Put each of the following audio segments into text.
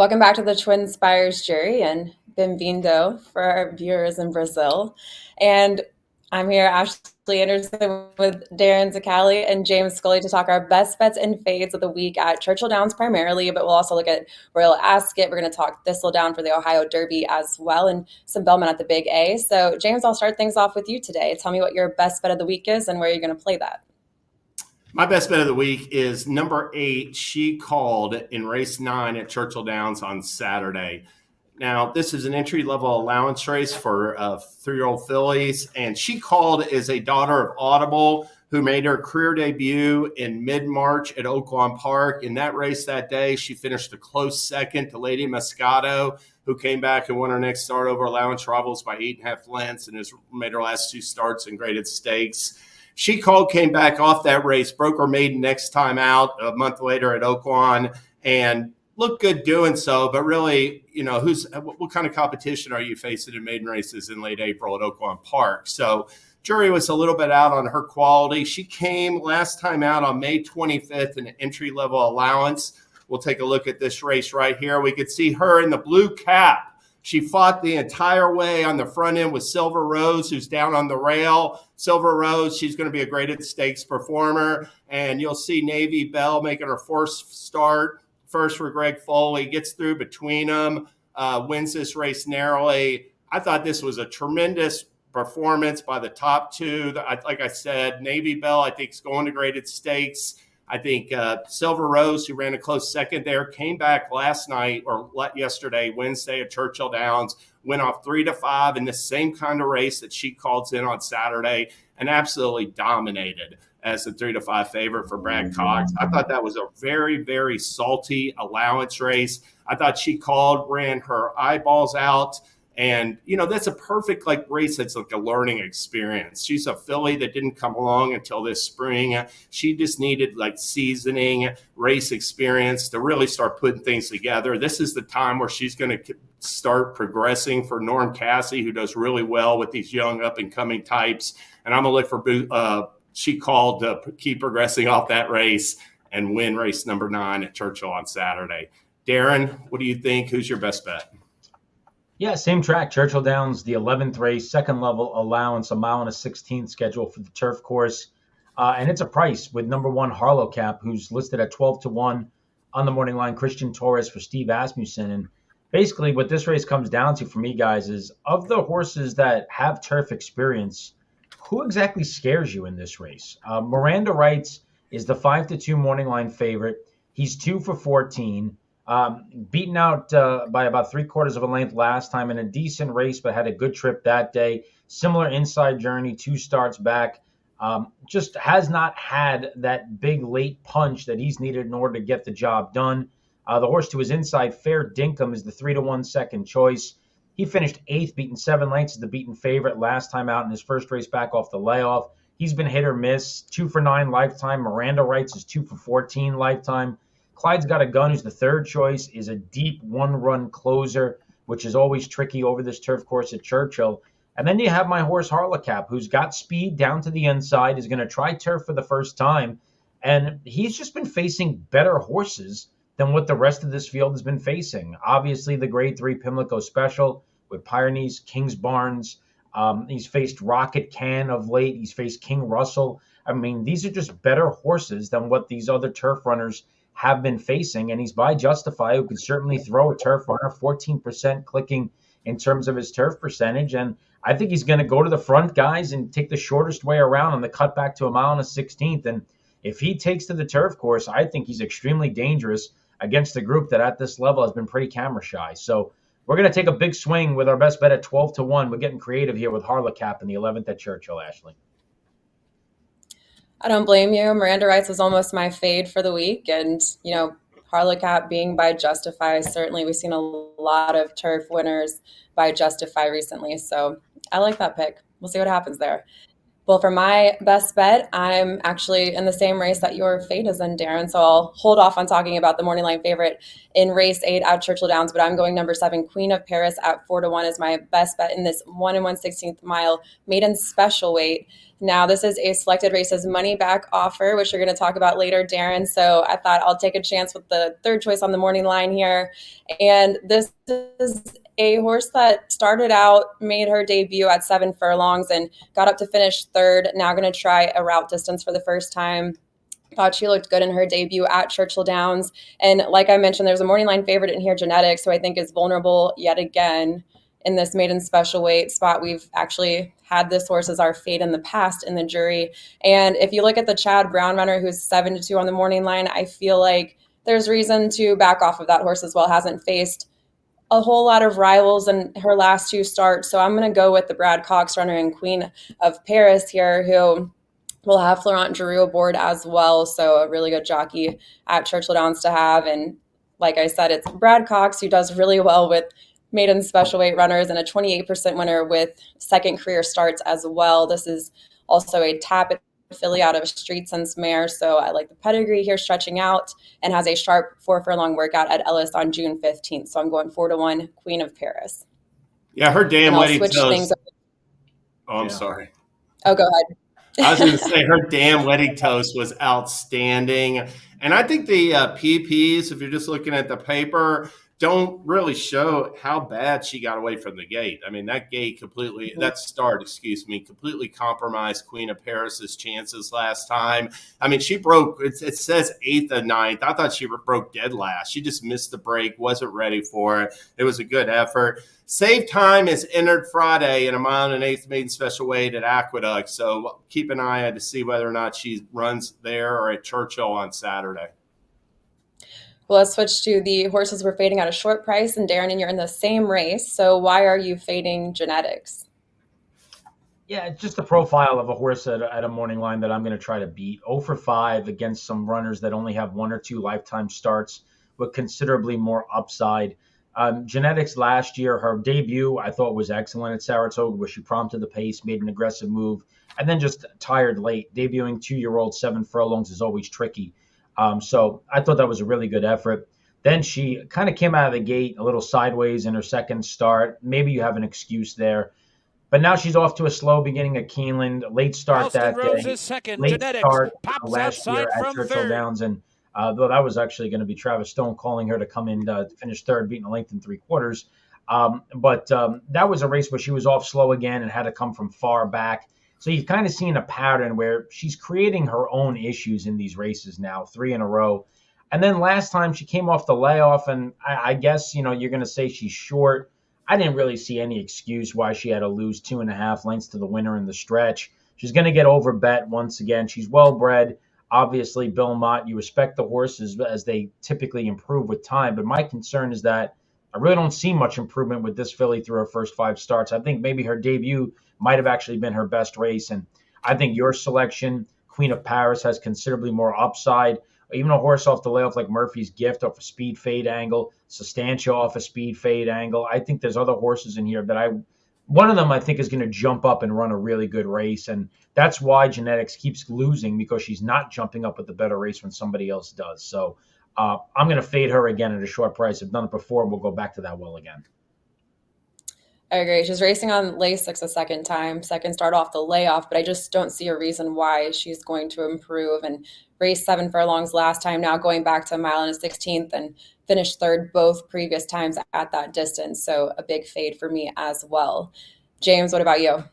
Welcome back to the TwinSpires Jury and Bem-vindo for our viewers in Brazil. And I'm here, Ashley Anderson, with Darin Zoccali and James Scully to talk our best bets and fades of the week at Churchill Downs primarily, but we'll also look at Royal Ascot. We're going to talk Thistledown for the Ohio Derby as well, and some Belmont at the Big A. So, James, I'll start things off with you today. Tell me what your best bet of the week is and where you're going to play that. My best bet of the week is number 8. She called in race 9 at Churchill Downs on Saturday. Now, this is an entry-level allowance race for 3-year-old fillies, and She Called is a daughter of Audible who made her career debut in mid-March at Oaklawn Park. In that race that day, she finished a close second to Lady Moscato, who came back and won her next start over allowance rivals by 8.5 lengths and has made her last 2 starts in graded stakes. She Called came back off that race, broke her maiden next time out a month later at Oaklawn, and looked good doing so. But really, what kind of competition are you facing in maiden races in late April at Oaklawn Park? So jury was a little bit out on her quality. She came last time out on May 25th in an entry-level allowance. We'll take a look at this race right here. We could see her in the blue cap. She fought the entire way on the front end with Silver Rose, who's down on the rail. Silver Rose, she's going to be a graded stakes performer. And you'll see Navy Bell making her first start. First for Greg Foley, gets through between them, wins this race narrowly. I thought this was a tremendous performance by the top 2. Like I said, Navy Bell, I think, is going to graded stakes. I think Silver Rose, who ran a close second there, came back last night or yesterday, Wednesday at Churchill Downs, went off 3-5 in the same kind of race that She Called in on Saturday and absolutely dominated as the 3-5 favorite for Brad Cox. I thought that was a very, very salty allowance race. I thought She Called ran her eyeballs out. And, that's a perfect race that's like a learning experience. She's a filly that didn't come along until this spring. She just needed seasoning, race experience to really start putting things together. This is the time where she's going to start progressing for Norm Cassie, who does really well with these young up-and-coming types. And I'm going to look for She Called to keep progressing off that race and win race number 9 at Churchill on Saturday. Darin, what do you think? Who's your best bet? Yeah, same track, Churchill Downs, the 11th race, second level allowance, 1.16 mile schedule for the turf course. And it's a price with number 1 Harlow Cap, who's listed at 12-1 on the morning line, Christian Torres for Steve Asmussen. And basically what this race comes down to for me, guys, is of the horses that have turf experience, who exactly scares you in this race? Miranda Rights is the 5-2 morning line favorite. He's 2 for 14. Beaten out by about 3/4 of a length last time in a decent race, but had a good trip that day. Similar inside journey, 2 starts back. Just has not had that big late punch that he's needed in order to get the job done. The horse to his inside, Fair Dinkum, is the 3-1 second choice. He finished 8th, beaten 7 lengths as the beaten favorite last time out in his first race back off the layoff. He's been hit or miss, 2 for 9 lifetime. Miranda Rights is 2 for 14 lifetime. Clyde's Got a Gun, who's the 3rd choice, is a deep one-run closer, which is always tricky over this turf course at Churchill. And then you have my horse Harlow Cap, who's got speed down to the inside, is going to try turf for the first time. And he's just been facing better horses than what the rest of this field has been facing. Obviously, the Grade 3 Pimlico Special with Pyrenees, King's Barnes. He's faced Rocket Can of late. He's faced King Russell. I mean, these are just better horses than what these other turf runners have been facing, and he's by Justify, who could certainly throw a turf runner, 14% clicking in terms of his turf percentage. And I think he's going to go to the front, guys, and take the shortest way around on the cutback to 1.16 mile. And if he takes to the turf course, I think he's extremely dangerous against a group that at this level has been pretty camera shy. So we're going to take a big swing with our best bet at 12-1. We're getting creative here with Harlow Cap in the 11th at Churchill, Ashley. I don't blame you. Miranda Rights was almost my fade for the week. And, Harlow Cap being by Justify, certainly we've seen a lot of turf winners by Justify recently. So I like that pick. We'll see what happens there. Well, for my best bet, I'm actually in the same race that your fade is in, Darin. So I'll hold off on talking about the morning line favorite in race 8 at Churchill Downs, but I'm going number 7, Queen of Paris at 4-1 is my best bet in this 1 1/16 mile maiden special weight. Now, this is a selected races money back offer, which you're going to talk about later, Darin. So I thought I'll take a chance with the third choice on the morning line here. And this is a horse that started out, made her debut at 7 furlongs and got up to finish third. Now going to try a route distance for the first time. Thought she looked good in her debut at Churchill Downs. And like I mentioned, there's a morning line favorite in here, Genetics, who I think is vulnerable yet again in this maiden special weight spot. We've actually had this horse as our fade in the past in the jury. And if you look at the Chad Brown runner, who's 7-2 on the morning line, I feel like there's reason to back off of that horse as well. Hasn't faced a whole lot of rivals in her last 2 starts. So I'm going to go with the Brad Cox runner and Queen of Paris here, who will have Florent Giroux aboard as well. So a really good jockey at Churchill Downs to have. And like I said, it's Brad Cox, who does really well with maiden special weight runners and a 28% winner with second career starts as well. This is also a Tapit filly out of Street Sense mare. So I like the pedigree here stretching out, and has a sharp 4 furlong workout at Ellis on June 15th. So I'm going 4-1 Queen of Paris. Yeah, her damn wedding toast. I'm sorry. Oh, go ahead. I was going to say her damn wedding toast was outstanding. And I think the PPs, if you're just looking at the paper, don't really show how bad she got away from the gate. I mean, that start completely compromised Queen of Paris's chances last time. I mean, she broke, it says 8th and 9th. I thought she broke dead last. She just missed the break, wasn't ready for it. It was a good effort. Save Time is entered Friday in a 1 1/8 maiden special weight at Aqueduct. So keep an eye out to see whether or not she runs there or at Churchill on Saturday. Well, let's switch to the horses we're fading at a short price. And Darin, and you're in the same race. So why are you fading Genetics? Yeah, it's just the profile of a horse at a morning line that I'm going to try to beat. 0 for 5 against some runners that only have 1 or 2 lifetime starts with considerably more upside. Genetics last year, her debut, I thought was excellent at Saratoga, where she prompted the pace, made an aggressive move, and then just tired late. Debuting 2-year-old 7 furlongs is always tricky. So I thought that was a really good effort. Then she kind of came out of the gate a little sideways in her second start. Maybe you have an excuse there. But now she's off to a slow beginning at Keeneland, late start that day. Late start last year at Churchill Downs. And though that was actually going to be Travis Stone calling her to come in to finish third, beating a length and 3/4. But that was a race where she was off slow again and had to come from far back. So you've kind of seen a pattern where she's creating her own issues in these races now, 3 in a row. And then last time she came off the layoff, and I guess, you're going to say she's short. I didn't really see any excuse why she had to lose 2.5 lengths to the winner in the stretch. She's going to get overbet once again. She's well-bred. Obviously, Belmont, you respect the horses as they typically improve with time. But my concern is that I really don't see much improvement with this filly through her first 5 starts. I think maybe her debut might have actually been her best race. And I think your selection, Queen of Paris, has considerably more upside. Even a horse off the layoff like Murphy's Gift off a speed fade angle, Sustantia off a speed fade angle. I think there's other horses in here that one of them I think is going to jump up and run a really good race. And that's why Genetics keeps losing, because she's not jumping up with the better race when somebody else does. So I'm going to fade her again at a short price. I've done it before. We'll go back to that well again. I agree. She's racing on Lasix a second time, second start off the layoff, but I just don't see a reason why she's going to improve, and race 7 furlongs last time, now going back to 1 1/16 and finished third both previous times at that distance. So a big fade for me as well. James, what about you? All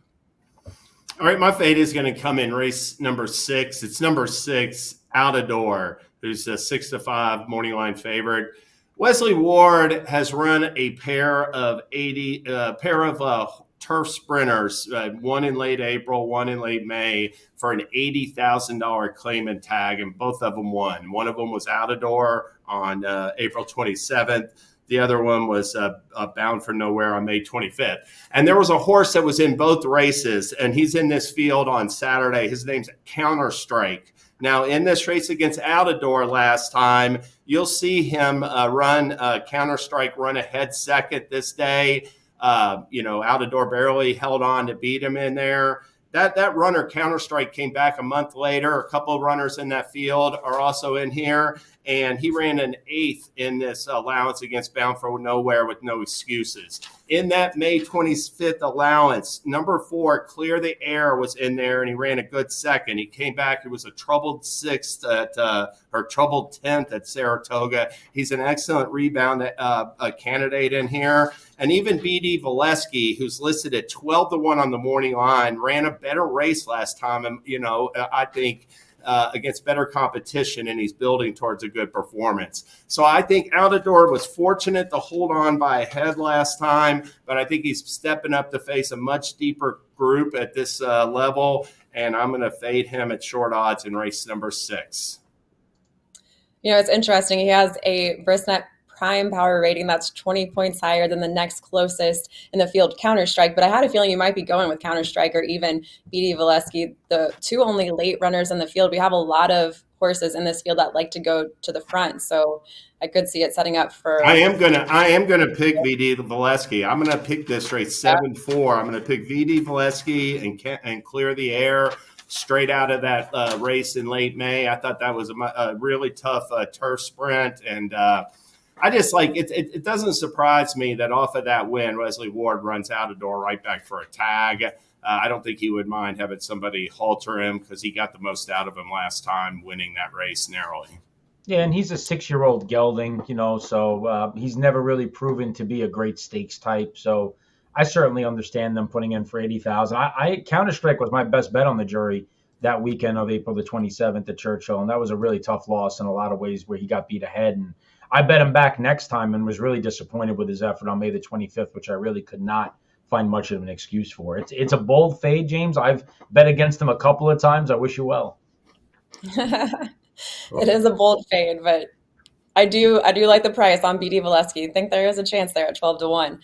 right, my fade is going to come in race number 6. It's number 6, Out of Door, who's a 6-5 morning line favorite. Wesley Ward has run a pair of turf sprinters, one in late April, one in late May, for an $80,000 claim and tag, and both of them won. One of them was Out of Door on April 27th. The other one was Bound for Nowhere on May 25th. And there was a horse that was in both races, and he's in this field on Saturday. His name's Counterstrike. Now, in this race against Out of Door last time, you'll see him run Counterstrike run ahead second this day. Out of Door barely held on to beat him in there. That runner, Counterstrike, came back a month later. A couple of runners in that field are also in here. and he ran an 8th in this allowance against Bound for Nowhere with no excuses. In that May 25th allowance, number 4, Clear the Air, was in there, and he ran a good second. He came back. It was a troubled 6th or troubled 10th at Saratoga. He's an excellent rebound candidate in here. And even B.D. Valesky, who's listed at 12-1 on the morning line, ran a better race last time. And, I think against better competition, and he's building towards a good performance. So I think Altador was fortunate to hold on by a head last time, but I think he's stepping up to face a much deeper group at this level, and I'm going to fade him at short odds in race number 6. It's interesting. He has a Brisnet prime power rating that's 20 points higher than the next closest in the field, Counterstrike. But I had a feeling you might be going with Counterstrike or even B.D. Valesky, the 2 only late runners in the field. We have a lot of horses in this field that like to go to the front, so I could see it setting up for. I am gonna pick V.D. Valesky. I'm gonna pick this race 7-4. I'm gonna pick V.D. Valesky and Clear the Air straight out of that race in late May. I thought that was a really tough turf sprint, and I just like it. It doesn't surprise me that off of that win, Wesley Ward runs Altador right back for a tag. I don't think he would mind having somebody halter him because he got the most out of him last time, winning that race narrowly. Yeah, and he's a 6-year-old gelding, so he's never really proven to be a great stakes type. So I certainly understand them putting in for 80,000. I Counterstrike was my best bet on the jury that weekend of April the 27th at Churchill, and that was a really tough loss in a lot of ways where he got beat ahead. And I bet him back next time and was really disappointed with his effort on May the 25th, which I really could not find much of an excuse for. It's a bold fade, James. I've bet against him a couple of times. I wish you well. It is a bold fade, but I do like the price on B.D. Valesky. I think there is a chance there at 12-1.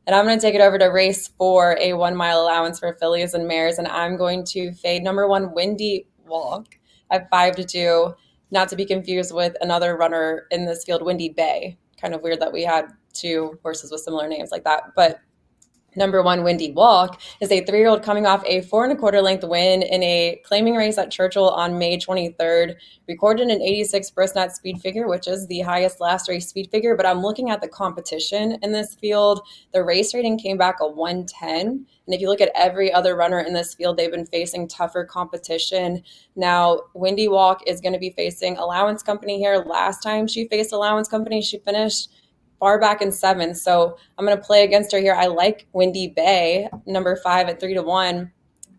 And I'm going to take it over to race 4, a 1-mile allowance for fillies and mares, and I'm going to fade number 1, Windy Walk, at 5-2. Not to be confused with another runner in this field, Windy Bay. Kind of weird that we had 2 horses with similar names like that. But number 1, Windy Walk, is a 3-year-old coming off a 4 1/4 length win in a claiming race at Churchill on May 23rd. Recorded an 86 Brisnet speed figure, which is the highest last race speed figure. But I'm looking at the competition in this field. The race rating came back a 110. And if you look at every other runner in this field, they've been facing tougher competition. Now, Windy Walk is going to be facing Allowance Company here. Last time she faced Allowance Company, she finished far back in 7th. So I'm going to play against her here. I like Windy Bay, number 5 at 3-1.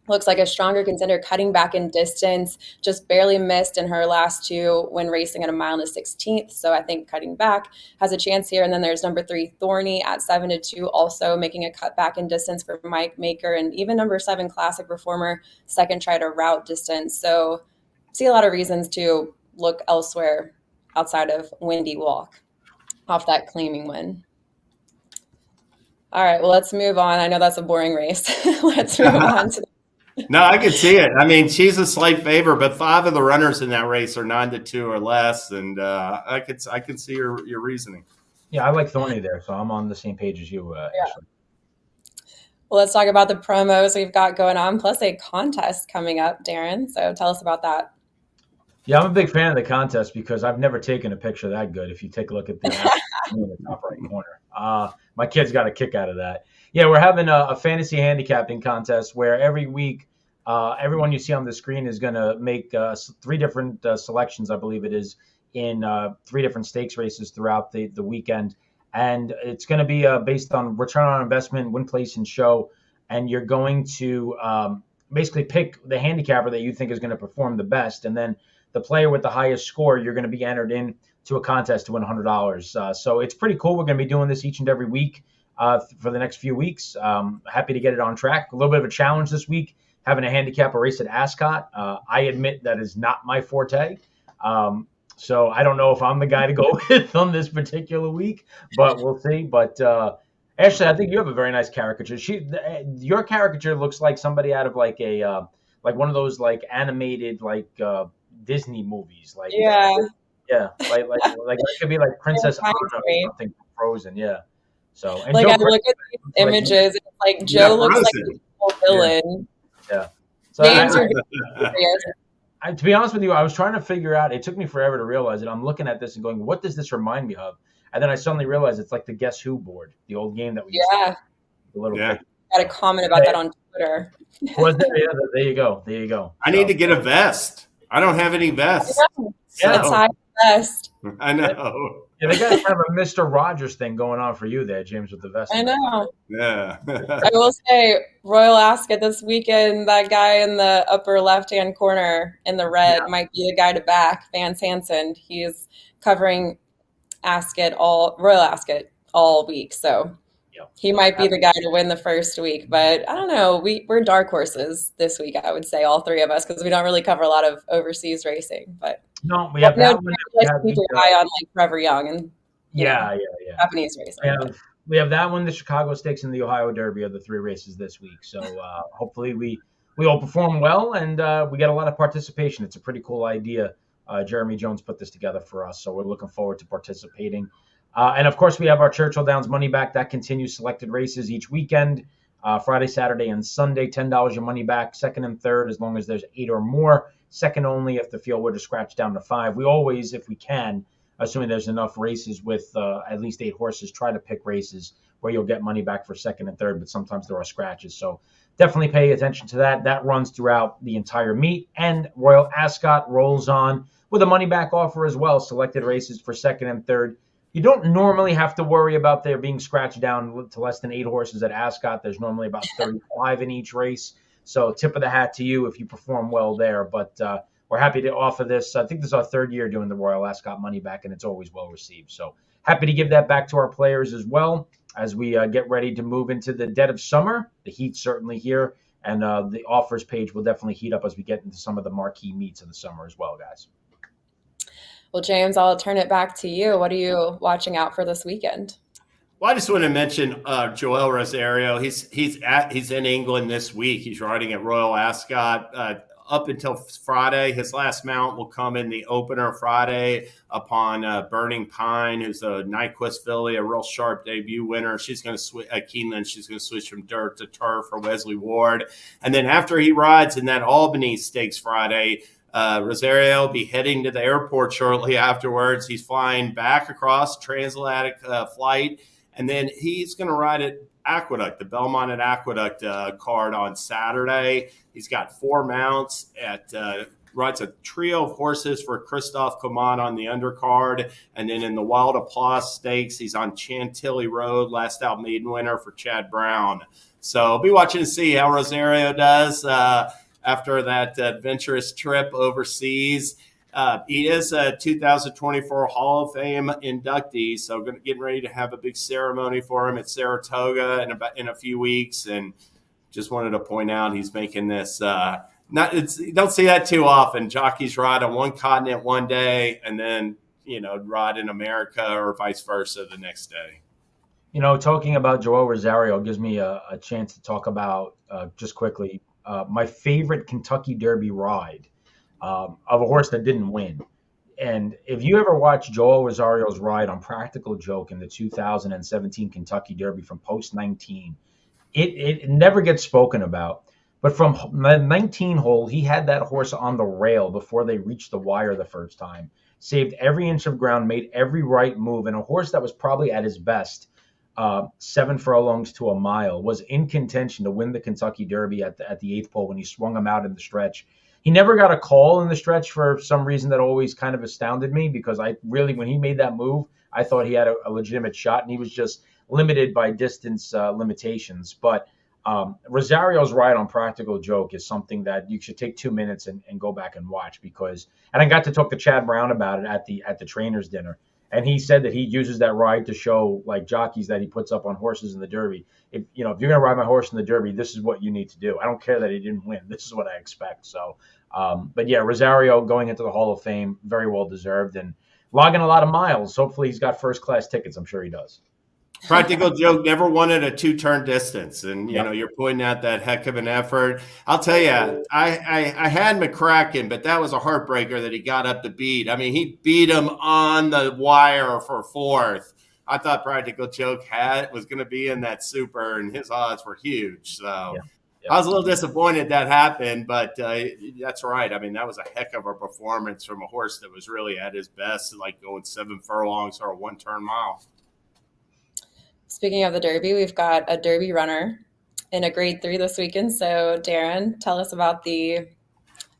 Looks like a stronger contender, cutting back in distance, just barely missed in her last 2 when racing at a mile and a 16th. So I think cutting back has a chance here. And then there's number 3, Thorny, at 7-2, also making a cut back in distance for Mike Maker. And even number 7, Classic Performer, second try to route distance. So see a lot of reasons to look elsewhere outside of Windy Walk off that claiming win. All right, well, let's move on. I know that's a boring race. Let's move on to No, I can see it. I mean, she's a slight favor, but 5 of the runners in that race are 9-2 or less, and I can see your reasoning. Yeah, I like Thorny there, so I'm on the same page as you. Ashley. Well, let's talk about the promos we've got going on, plus a contest coming up, Darin. So tell us about that. Yeah, I'm a big fan of the contest because I've never taken a picture that good. If you take a look at the in the top right corner, my kids got a kick out of that. Yeah, we're having a fantasy handicapping contest where every week, everyone you see on the screen is going to make 3 different selections, I believe it is, in 3 different stakes races throughout the weekend. And it's going to be based on return on investment, win, place, and show. And you're going to basically pick the handicapper that you think is going to perform the best. And then the player with the highest score, you're going to be entered in to a contest to win $100. So it's pretty cool. We're going to be doing this each and every week for the next few weeks. Happy to get it on track. A little bit of a challenge this week, having a handicap race at Ascot. I admit that is not my forte. So I don't know if I'm the guy to go with on this particular week, but we'll see. But Ashley, I think you have a very nice caricature. Your caricature looks like somebody out of like a like one of those like animated like Disney movies. Like yeah, like it could be like Princess Anna or something from Frozen. Yeah. So and like Joe I look at these images, it's like Joe looks like a villain. Yeah. So James, To be honest with you, I was trying to figure out. It took me forever to realize it. I'm looking at this and going, "What does this remind me of?" And then I suddenly realized it's like the Guess Who board, the old game that we used to play. Yeah, The little Yeah. picture. got a So, comment about that on Twitter. was there? Yeah, there you go. There you go. I need to get a vest. I don't have any vests. Yeah. That's high best. I know. Yeah, they got kind of a Mr. Rogers thing going on for you there, James, with the vest. I know. Yeah. I will say, Royal Ascot this weekend, that guy in the upper left-hand corner in the red might be the guy to back, Vance Hansen. He's covering Royal Ascot all week, so he might be the guy to win the first week. But I don't know. We're dark horses this week, I would say, all three of us, because we don't really cover a lot of overseas racing. But no, we have that one. Keep your eye on like Trevor Young and Japanese racing. We have that one, the Chicago Stakes, and the Ohio Derby are the three races this week. So hopefully we all perform well and we get a lot of participation. It's a pretty cool idea. Jeremy Jones put this together for us, so we're looking forward to participating. And of course, we have our Churchill Downs money back that continues selected races each weekend, Friday, Saturday, and Sunday. $10 your money back, second and third, as long as there's 8 or more. Second only if the field were to scratch down to 5. We always, if we can, assuming there's enough races with at least 8 horses, try to pick races where you'll get money back for second and third, but sometimes there are scratches. So definitely pay attention to that. That runs throughout the entire meet. And Royal Ascot rolls on with a money back offer as well, selected races for second and third. You don't normally have to worry about there being scratched down to less than 8 horses at Ascot. There's normally about 35 in each race. So tip of the hat to you if you perform well there. But we're happy to offer this. I think this is our 3rd year doing the Royal Ascot money back, and it's always well received. So happy to give that back to our players as well as we get ready to move into the dead of summer. The heat's certainly here, and the offers page will definitely heat up as we get into some of the marquee meets of the summer as well, guys. Well, James, I'll turn it back to you. What are you watching out for this weekend? Well, I just want to mention Joel Rosario. He's in England this week. He's riding at Royal Ascot up until Friday. His last mount will come in the opener Friday upon Burning Pine, who's a Nyquist filly, a real sharp debut winner. She's going to switch Keeneland. She's going to switch from dirt to turf for Wesley Ward, and then after he rides in that Albany Stakes Friday, Rosario will be heading to the airport shortly afterwards. He's flying back across transatlantic flight. And then he's going to ride at Aqueduct, the Belmont at Aqueduct card on Saturday. He's got 4 mounts rides a trio of horses for Christophe Coman on the undercard. And then in the Wild Applause Stakes, he's on Chantilly Road, last out maiden winner for Chad Brown. So I'll be watching to see how Rosario does after that adventurous trip overseas. He is a 2024 Hall of Fame inductee, so getting ready to have a big ceremony for him at Saratoga in a few weeks. And just wanted to point out he's making this. You don't see that too often. Jockeys ride on one continent one day, and then ride in America or vice versa the next day. Talking about Joel Rosario gives me a chance to talk about just quickly my favorite Kentucky Derby ride. Of a horse that didn't win. And if you ever watch Joel Rosario's ride on Practical Joke in the 2017 Kentucky Derby from post 19, it never gets spoken about. But from the 19 hole, he had that horse on the rail before they reached the wire the first time, saved every inch of ground, made every right move, and a horse that was probably at his best, 7 furlongs to a mile, was in contention to win the Kentucky Derby at the 8th pole when he swung him out in the stretch. He never got a call in the stretch for some reason that always kind of astounded me, because when he made that move, I thought he had a legitimate shot, and he was just limited by distance limitations. But Rosario's ride on Practical Joke is something that you should take 2 minutes and go back and watch, and I got to talk to Chad Brown about it at the trainers dinner. And he said that he uses that ride to show like jockeys that he puts up on horses in the Derby. If you're going to ride my horse in the Derby, this is what you need to do. I don't care that he didn't win. This is what I expect. So, but yeah, Rosario going into the Hall of Fame, very well deserved, and logging a lot of miles. Hopefully he's got first class tickets. I'm sure he does. Practical Joke never won at a 2-turn distance, and you're pointing out that heck of an effort. I'll tell you, I had McCracken, but that was a heartbreaker that he got up to beat. I mean, he beat him on the wire for 4th. I thought Practical Joke was going to be in that super, and his odds were huge. So I was a little disappointed that happened, but that's right. I mean, that was a heck of a performance from a horse that was really at his best, like going 7 furlongs or a 1-turn mile. Speaking of the Derby, we've got a Derby runner in a Grade 3 this weekend. So, Darin, tell us about I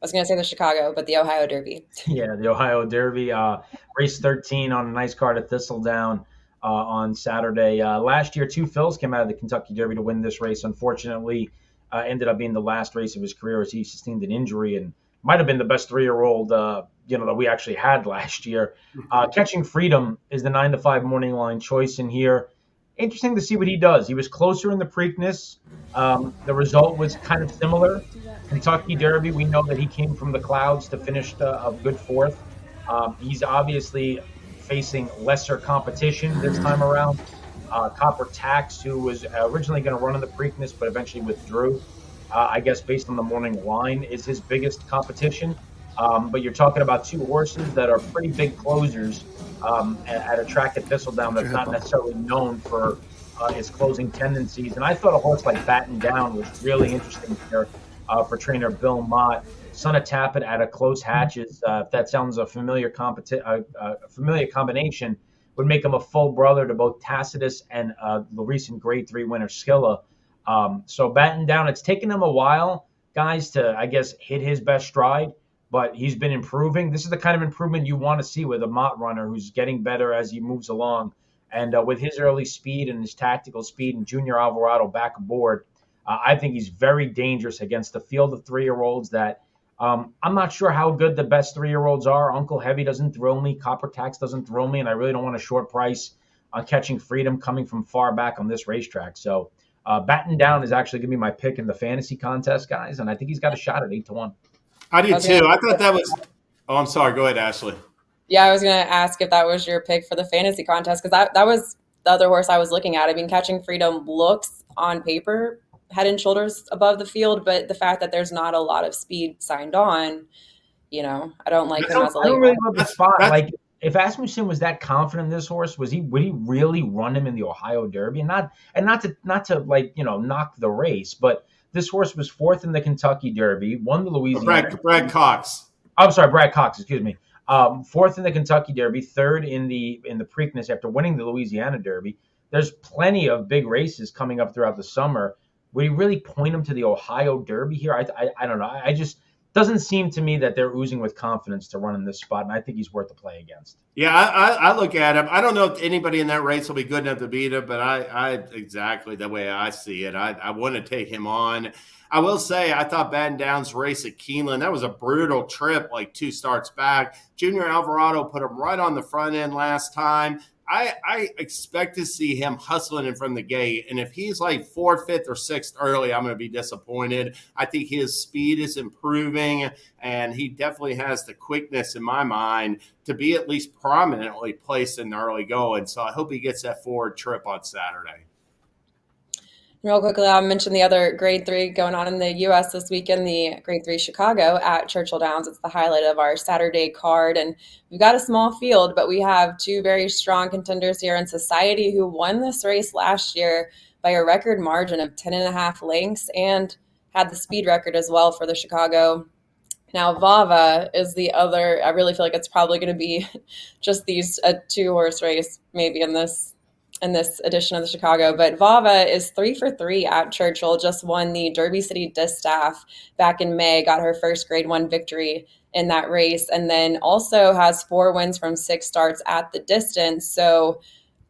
was going to say the Chicago, but the Ohio Derby. Yeah, the Ohio Derby, race 13 on a nice card at Thistledown on Saturday. Last year, 2 fills came out of the Kentucky Derby to win this race. Unfortunately, ended up being the last race of his career as he sustained an injury and might have been the best 3-year-old that we actually had last year. Catching Freedom is the 9-5 morning line choice in here. Interesting to see what he does. He was closer in the Preakness. The result was kind of similar. Kentucky Derby, we know that he came from the clouds to finish a good 4th. He's obviously facing lesser competition this time around. Copper Tax, who was originally going to run in the Preakness but eventually withdrew, I guess based on the morning line, is his biggest competition. But you're talking about 2 horses that are pretty big closers at a track at Thistledown that's not necessarily known for its closing tendencies. And I thought a horse like Batten Down was really interesting here for trainer Belmont. Son of Tappet at a close hatches. If that sounds a familiar combination, would make him a full brother to both Tacitus and the recent Grade 3 winner Skilla. So Batten Down, it's taken him a while, guys, to, I guess, hit his best stride, but he's been improving. This is the kind of improvement you want to see with a Mott runner who's getting better as he moves along. And with his early speed and his tactical speed and Junior Alvarado back aboard, I think he's very dangerous against the field of 3-year-olds that I'm not sure how good the best 3-year-olds are. Uncle Heavy doesn't thrill me. Copper Tax doesn't thrill me. And I really don't want a short price on Catching Freedom coming from far back on this racetrack. So Batten Down is actually going to be my pick in the fantasy contest, guys. And I think he's got a shot at 8-1. I do too. I thought that was – oh, I'm sorry. Go ahead, Ashley. Yeah, I was going to ask if that was your pick for the fantasy contest because that was the other horse I was looking at. I mean, Catching Freedom looks on paper head and shoulders above the field, but the fact that there's not a lot of speed signed on, I don't like him as a late. I don't really love the spot. Like, if Asmussen was that confident in this horse, would he really run him in the Ohio Derby? And not to knock the race, but this horse was 4th in the Kentucky Derby, won the Louisiana. Brad Cox. I'm sorry, Brad Cox. Excuse me. 4th in the Kentucky Derby, 3rd in the Preakness after winning the Louisiana Derby. There's plenty of big races coming up throughout the summer. Would he really point him to the Ohio Derby here? I don't know. I just doesn't seem to me that they're oozing with confidence to run in this spot, and I think he's worth a play against. Yeah, I look at him. I don't know if anybody in that race will be good enough to beat him, but I exactly the way I see it. I want to take him on. I will say I thought Batten Down's race at Keeneland, that was a brutal trip, like 2 starts back. Junior Alvarado put him right on the front end last time. I expect to see him hustling in from the gate. And if he's like 4th, 5th, or 6th early, I'm going to be disappointed. I think his speed is improving, and he definitely has the quickness in my mind to be at least prominently placed in the early going. So I hope he gets that forward trip on Saturday. Real quickly, I'll mention the other Grade 3 going on in the U.S. this weekend, the Grade 3 Chicago at Churchill Downs. It's the highlight of our Saturday card. And we've got a small field, but we have 2 very strong contenders here in Society who won this race last year by a record margin of 10.5 lengths and had the speed record as well for the Chicago. Now, Vava is the other. I really feel like it's probably going to be just these 2-horse race maybe in this edition of the Chicago. But Vava is 3 for 3 at Churchill, just won the Derby City Distaff back in May, got her first Grade 1 victory in that race, and then also has 4 wins from 6 starts at the distance. So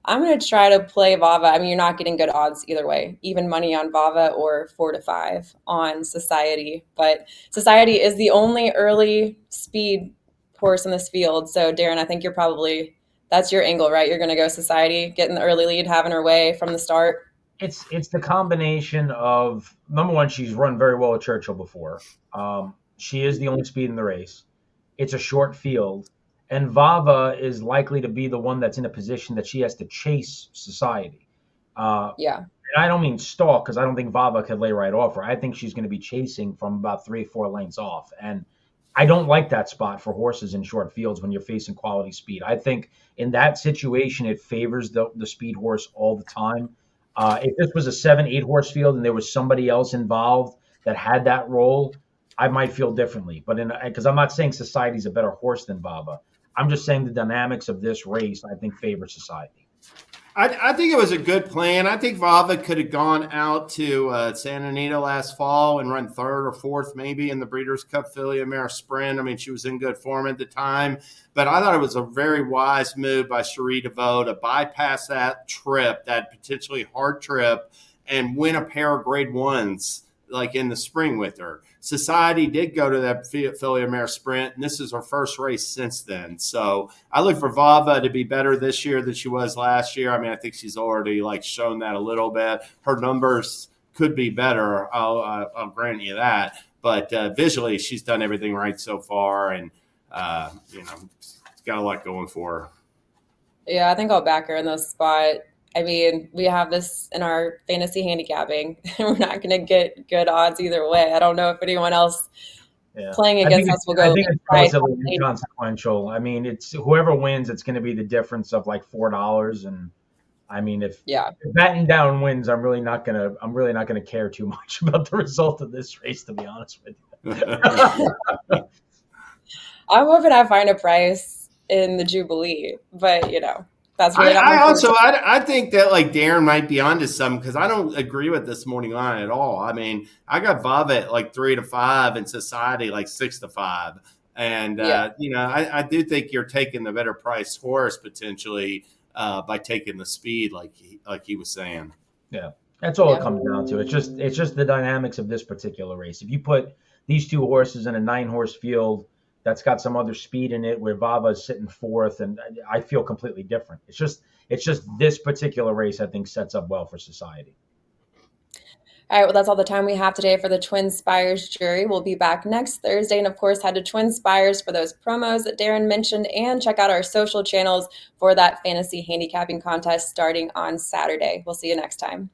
I'm going to try to play Vava. I mean, you're not getting good odds either way, even money on Vava or 4-5 on Society. But Society is the only early speed horse in this field. So Darin, I think that's your angle, right? You're going to go Society, getting the early lead, having her way from the start. It's the combination of, number one, she's run very well at Churchill before. She is the only speed in the race. It's a short field. And Vava is likely to be the one that's in a position that she has to chase Society. Yeah. And I don't mean stalk, because I don't think Vava could lay right off her. I think she's going to be chasing from about 3-4 lengths off. And I don't like that spot for horses in short fields when you're facing quality speed. I think in that situation, it favors the speed horse all the time. If this was a 7-8 horse field and there was somebody else involved, that had that role, I might feel differently. But because I'm not saying Society's a better horse than Vava, I'm just saying the dynamics of this race I think favor Society. I think it was a good plan. I think Vava could have gone out to Santa Anita last fall and run third or fourth, maybe in the Breeders' Cup Filly Mare Sprint. I mean, she was in good form at the time, but I thought it was a very wise move by Cherie DeVoe to bypass that trip, that potentially hard trip, and win a pair of grade ones like in the spring with her. Society did go to that Filly Mare Sprint, and this is her first race since then. So I look for Vava to be better this year than she was last year. I mean, I think she's already like shown that a little bit. Her numbers could be better. I'll grant you that. But visually, she's done everything right so far, and it's got a lot going for her. Yeah, I think I'll back her in this spot. I mean, we have this in our fantasy handicapping. We're not going to get good odds either way. I don't know if anyone else playing against us will go. I think it's relatively inconsequential. I mean, it's whoever wins, it's going to be the difference of like $4. And I mean, if Batten Down wins, I'm really not gonna care too much about the result of this race, to be honest with you. I'm hoping I find a price in the Jubilee, but that's really I think that like Darin might be onto some, because I don't agree with this morning line at all. I mean, I got Vava at like 3-5 and Society like 6-5. And, I do think you're taking the better price horse potentially by taking the speed like he was saying. Yeah, that's all it comes down to. It's just the dynamics of this particular race. If you put these two horses in a 9-horse field that's got some other speed in it, where Vava is sitting fourth, and I feel completely different. It's just this particular race I think sets up well for Society. All right, well, that's all the time we have today for the TwinSpires Jury. We'll be back next Thursday, and of course, head to TwinSpires for those promos that Darin mentioned, and check out our social channels for that fantasy handicapping contest starting on Saturday. We'll see you next time.